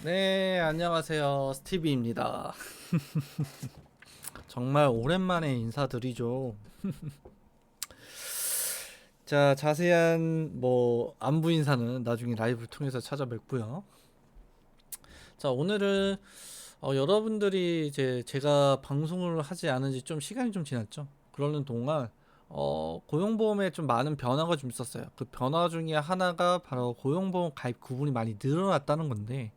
네, 안녕하세요. 스티비입니다. 정말 오랜만에 인사드리죠. 자, 자세한 안부 인사는 나중에 라이브를 통해서 찾아뵙고요. 자, 오늘은 여러분들이 이제 제가 방송을 하지 않은 지 좀 시간이 좀 지났죠. 그러는 동안 고용보험에 좀 많은 변화가 좀 있었어요. 그 변화 중에 하나가 바로 고용보험 가입 구분이 많이 늘어났다는 건데,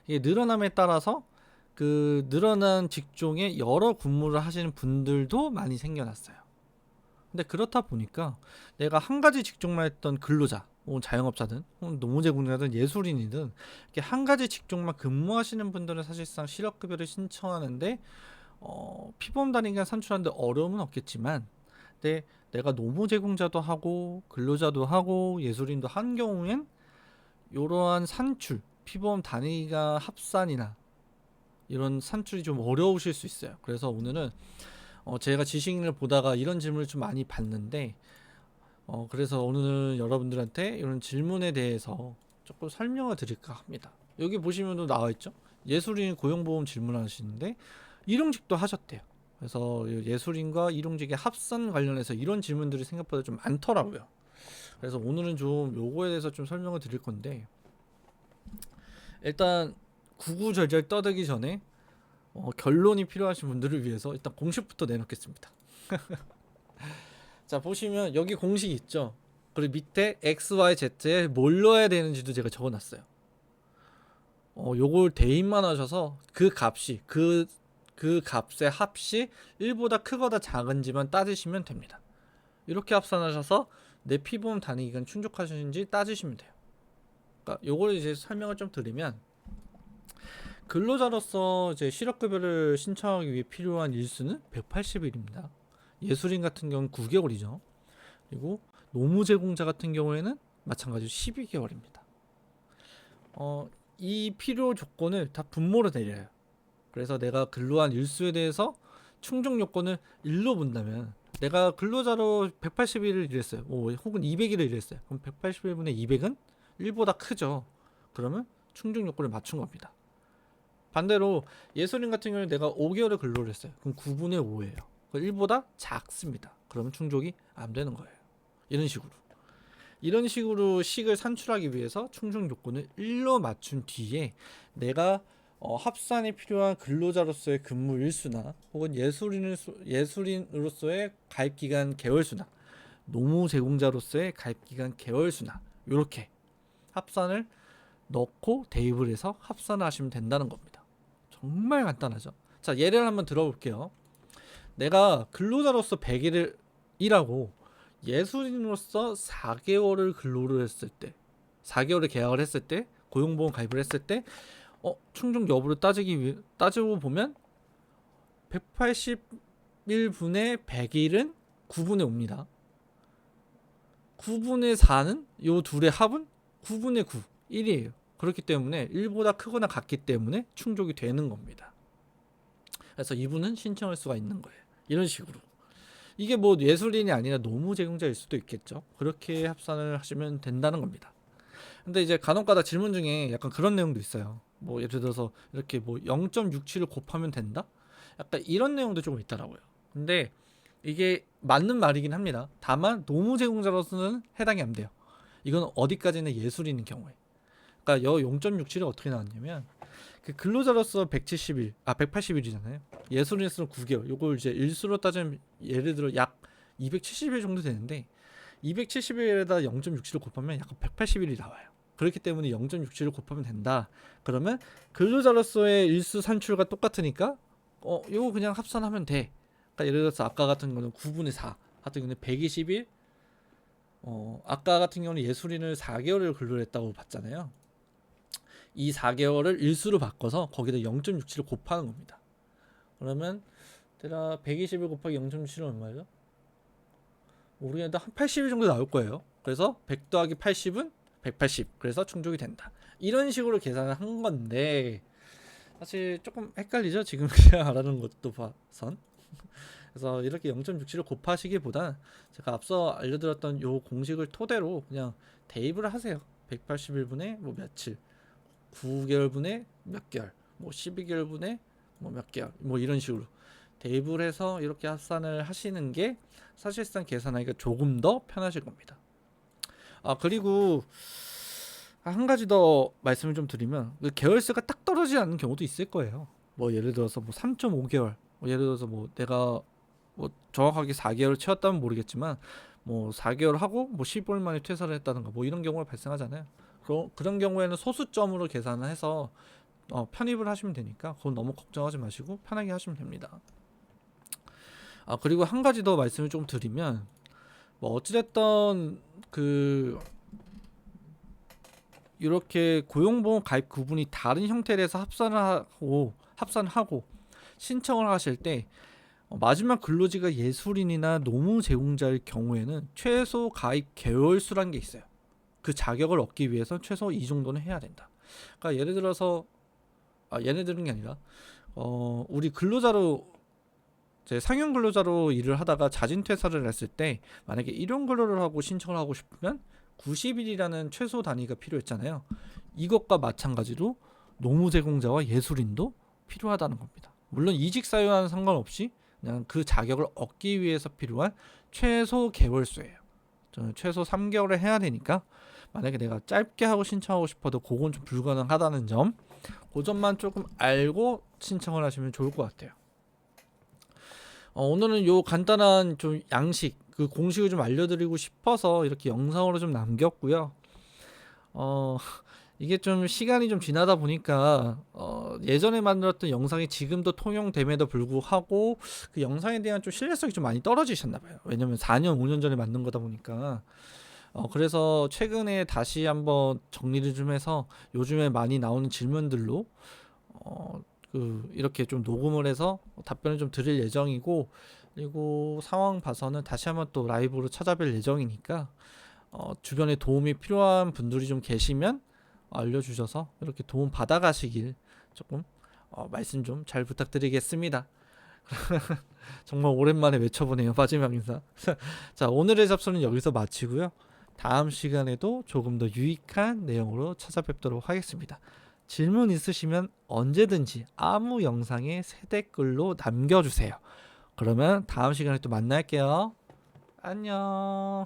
이게 늘어남에 따라서 그 늘어난 직종에 여러 근무를 하시는 분들도 많이 생겨났어요. 근데 그렇다 보니까 내가 한 가지 직종만 했던 근로자, 혹은 자영업자든, 혹은 노무제공자든 예술인이든 이렇게 한 가지 직종만 근무하시는 분들은 사실상 실업급여를 신청하는데 피보험 단위가 산출하는데 어려움은 없겠지만, 근데 내가 노무제공자도 하고 근로자도 하고 예술인도 한 경우엔 이러한 산출, 피보험 단위가 합산이나 이런 산출이 좀 어려우실 수 있어요. 그래서 오늘은 제가 지식인을 보다가 이런 질문을 좀 많이 받는데, 그래서 오늘은 여러분들한테 이런 질문에 대해서 조금 설명을 드릴까 합니다. 여기 보시면도 나와 있죠. 예술인 고용보험 질문하시는데 일용직도 하셨대요. 그래서 예술인과 일용직의 합산 관련해서 이런 질문들이 생각보다 좀 많더라고요. 그래서 오늘은 좀 요거에 대해서 좀 설명을 드릴 건데, 일단 구구절절 떠들기 전에 결론이 필요하신 분들을 위해서 일단 공식부터 내놓겠습니다. 자, 보시면 여기 공식 있죠. 그리고 밑에 X, Y, Z에 뭘 넣어야 되는지도 제가 적어놨어요. 요걸 대입만 하셔서 그 값이 그 값의 합이 1보다 크거나 작은지만 따지시면 됩니다. 이렇게 합산하셔서 내 피보험 단위 기간 충족하시는지 따지시면 돼요. 그러니까 요걸 이제 설명을 좀 드리면, 근로자로서 이제 실업급여를 신청하기 위해 필요한 일수는 180일입니다. 예술인 같은 경우는 9개월이죠. 그리고 노무제공자 같은 경우에는 마찬가지로 12개월입니다. 이 필요 조건을 다 분모로 내려요. 그래서 내가 근로한 일수에 대해서 충족 요건을 1로 본다면, 내가 근로자로 180일을 일했어요. 혹은 200일을 일했어요. 그럼 180일분의 200은 1보다 크죠. 그러면 충족 요건을 맞춘 겁니다. 반대로 예술인 같은 경우는 내가 5개월을 근로를 했어요. 그럼 9분의 5예요. 1보다 작습니다. 그러면 충족이 안 되는 거예요. 이런 식으로 식을 산출하기 위해서 충족 요건을 1로 맞춘 뒤에 내가 합산이 필요한 근로자로서의 근무 일수나 혹은 예술인으로서의 가입기간 개월수나 노무 제공자로서의 가입기간 개월수나 이렇게 합산을 넣고 대입을 해서 합산을 하시면 된다는 겁니다. 정말 간단하죠. 자, 예를 한번 들어볼게요. 내가 근로자로서 100일을 일하고 예술인으로서 4개월을 근로를 했을 때, 4개월을 계약을 했을 때, 고용보험 가입을 했을 때, 충족 여부를 따지고 보면 180일분의 100일은 9분의 5입니다. 9분의 4는 요 둘의 합은 9분의 9, 1이에요. 그렇기 때문에 1보다 크거나 같기 때문에 충족이 되는 겁니다. 그래서 이분은 신청할 수가 있는 거예요. 이런 식으로. 이게 뭐 예술인이 아니라 노무제공자일 수도 있겠죠. 그렇게 합산을 하시면 된다는 겁니다. 근데 이제 간혹가다 질문 중에 약간 그런 내용도 있어요. 뭐 예를 들어서 이렇게 뭐 0.67을 곱하면 된다? 약간 이런 내용도 조금 있더라고요. 근데 이게 맞는 말이긴 합니다. 다만 노무제공자로서는 해당이 안 돼요. 이건 어디까지나 예술인인 경우에. 그러니까 0.67이 어떻게 나왔냐면, 그 근로자로서 180일이잖아요. 예술인으로서 9개월. 요걸 이제 일수로 따지면 예를 들어 약 270일 정도 되는데, 270일에다 0.67을 곱하면 약 180일이 나와요. 그렇기 때문에 0.67을 곱하면 된다. 그러면 근로자로서의 일수 산출과 똑같으니까 이거 그냥 합산하면 돼. 그러니까 예를 들어서 아까 같은 거는 9분의 4 같은 경우는 120일. 아까 같은 경우는 예술인을 4개월을 근로를 했다고 봤잖아요. 이 4개월을 일수로 바꿔서 거기다 0.67을 곱하는 겁니다. 그러면 대략 120일 곱하기 0.67은 얼마죠? 모르겠는데 한 80일 정도 나올 거예요. 그래서 100 더하기 80은 180. 그래서 충족이 된다. 이런 식으로 계산을 한 건데, 사실 조금 헷갈리죠? 지금 그냥 말하는 것도 봐선. 그래서 이렇게 0.67을 곱하시기보다 제가 앞서 알려드렸던 요 공식을 토대로 그냥 대입을 하세요. 181분의 뭐 며칠, 9개월분에 몇 개월, 뭐 12개월분에 뭐 몇 개월, 뭐 이런 식으로 대입을 해서 이렇게 합산을 하시는 게 사실상 계산하기가 조금 더 편하실 겁니다. 그리고 한 가지 더 말씀을 좀 드리면 그 계열수가 딱 떨어지지 않는 경우도 있을 거예요. 뭐 예를 들어서 뭐 3.5개월, 뭐 예를 들어서 뭐 내가 뭐 정확하게 4개월 채웠다면 모르겠지만 뭐 4개월 하고 뭐 15일 만에 퇴사를 했다든가 뭐 이런 경우가 발생하잖아요. 그런 경우에는 소수점으로 계산을 해서 편입을 하시면 되니까 그건 너무 걱정하지 마시고 편하게 하시면 됩니다. 그리고 한 가지 더 말씀을 좀 드리면 뭐 어찌됐든 그 이렇게 고용보험 가입 구분이 다른 형태로 해서 합산하고 신청을 하실 때 마지막 근로지가 예술인이나 노무 제공자일 경우에는 최소 가입 개월수라는 게 있어요. 그 자격을 얻기 위해서 최소 이 정도는 해야 된다. 그러니까 예를 들어서 예를 드는 게 아니라 우리 근로자로 이제 상용 근로자로 일을 하다가 자진 퇴사를 했을 때 만약에 일용 근로를 하고 신청을 하고 싶으면 90일이라는 최소 단위가 필요했잖아요. 이것과 마찬가지로 노무 제공자와 예술인도 필요하다는 겁니다. 물론 이직 사유와는 상관없이 그냥 그 자격을 얻기 위해서 필요한 최소 개월수예요. 저는 최소 3개월을 해야 되니까 만약에 내가 짧게 하고 신청하고 싶어도 그건 좀 불가능하다는 점, 그 점만 조금 알고 신청을 하시면 좋을 것 같아요. 오늘은 요 간단한 좀 양식, 그 공식을 좀 알려드리고 싶어서 이렇게 영상으로 좀 남겼고요. 이게 좀 시간이 좀 지나다 보니까 예전에 만들었던 영상이 지금도 통용됨에도 불구하고 그 영상에 대한 좀 신뢰성이 좀 많이 떨어지셨나 봐요. 왜냐면 4년, 5년 전에 만든 거다 보니까. 그래서 최근에 다시 한번 정리를 좀 해서 요즘에 많이 나오는 질문들로 이렇게 좀 녹음을 해서 답변을 좀 드릴 예정이고, 그리고 상황 봐서는 다시 한번 또 라이브로 찾아뵐 예정이니까 주변에 도움이 필요한 분들이 좀 계시면 알려주셔서 이렇게 도움 받아가시길 조금 말씀 좀 잘 부탁드리겠습니다. 정말 오랜만에 외쳐보네요. 마지막 인사. 자, 오늘의 잡소는 여기서 마치고요. 다음 시간에도 조금 더 유익한 내용으로 찾아뵙도록 하겠습니다. 질문 있으시면 언제든지 아무 영상에 새 댓글로 남겨주세요. 그러면 다음 시간에 또 만날게요. 안녕.